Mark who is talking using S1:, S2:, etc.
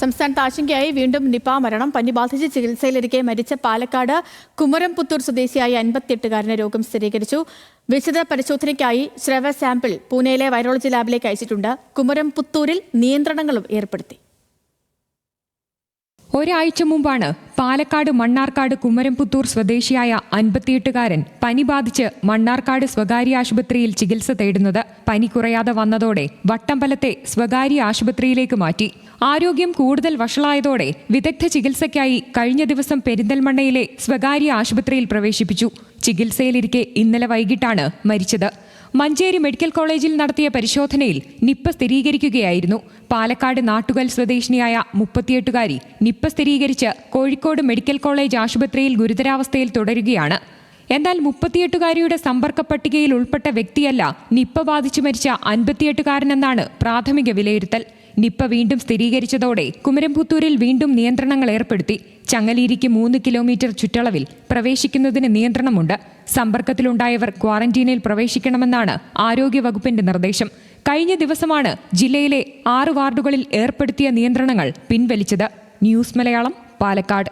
S1: സംസ്ഥാനത്ത് ആശങ്കയായി വീണ്ടും നിപ മരണം. പനി ബാധിച്ച് ചികിത്സയിലിരിക്കെ മരിച്ച പാലക്കാട് കുമരംപുത്തൂർ സ്വദേശിയായ 58-കാരന് രോഗം സ്ഥിരീകരിച്ചു. വിശദ പരിശോധനയ്ക്കായി സ്രവ സാമ്പിൾ പൂനെയിലെ വൈറോളജി ലാബിലേക്ക് അയച്ചിട്ടുണ്ട്. കുമരംപുത്തൂരിൽ നിയന്ത്രണങ്ങളും ഏർപ്പെടുത്തി.
S2: ഒരാഴ്ച മുമ്പാണ് പാലക്കാട് മണ്ണാർക്കാട് കുമരംപുത്തൂർ സ്വദേശിയായ 58-കാരൻ പനി ബാധിച്ച് മണ്ണാർക്കാട് സ്വകാര്യ ആശുപത്രിയിൽ ചികിത്സ തേടുന്നത്. പനി കുറയാതെ വന്നതോടെ വട്ടമ്പലത്തെ സ്വകാര്യ ആശുപത്രിയിലേക്ക് മാറ്റി. ആരോഗ്യം കൂടുതൽ വഷളായതോടെ വിദഗ്ധ ചികിത്സയ്ക്കായി കഴിഞ്ഞ ദിവസം പെരിന്തൽമണ്ണയിലെ സ്വകാര്യ ആശുപത്രിയിൽ പ്രവേശിപ്പിച്ചു. ചികിത്സയിലിരിക്കെ ഇന്നലെ വൈകിട്ടാണ് മരിച്ചത്. മഞ്ചേരി മെഡിക്കൽ കോളേജിൽ നടത്തിയ പരിശോധനയിൽ നിപ്പ സ്ഥിരീകരിക്കുകയായിരുന്നു. പാലക്കാട് നാട്ടുകൽ സ്വദേശിനിയായ 38-കാരി നിപ്പ സ്ഥിരീകരിച്ച് കോഴിക്കോട് മെഡിക്കൽ കോളേജ് ആശുപത്രിയിൽ ഗുരുതരാവസ്ഥയിൽ തുടരുകയാണ്. എന്നാൽ 38-കാരിയുടെ സമ്പർക്ക പട്ടികയിൽ ഉൾപ്പെട്ട വ്യക്തിയല്ല നിപ്പ ബാധിച്ചു മരിച്ച 58-കാരനെന്നാണ് പ്രാഥമിക വിലയിരുത്തൽ. നിപ്പ വീണ്ടും സ്ഥിരീകരിച്ചതോടെ കുമരംപുത്തൂരിൽ വീണ്ടും നിയന്ത്രണങ്ങൾ ഏർപ്പെടുത്തി. ചങ്ങലേരിക്ക് 3 കിലോമീറ്റർ ചുറ്റളവിൽ പ്രവേശിക്കുന്നതിന് നിയന്ത്രണമുണ്ട്. സമ്പർക്കത്തിലുണ്ടായവർ ക്വാറന്റീനിൽ പ്രവേശിക്കണമെന്നാണ് ആരോഗ്യവകുപ്പിന്റെ നിർദ്ദേശം. കഴിഞ്ഞ ദിവസമാണ് ജില്ലയിലെ 6 വാർഡുകളിൽ ഏർപ്പെടുത്തിയ നിയന്ത്രണങ്ങൾ പിൻവലിച്ചത്. ന്യൂസ് മലയാളം, പാലക്കാട്.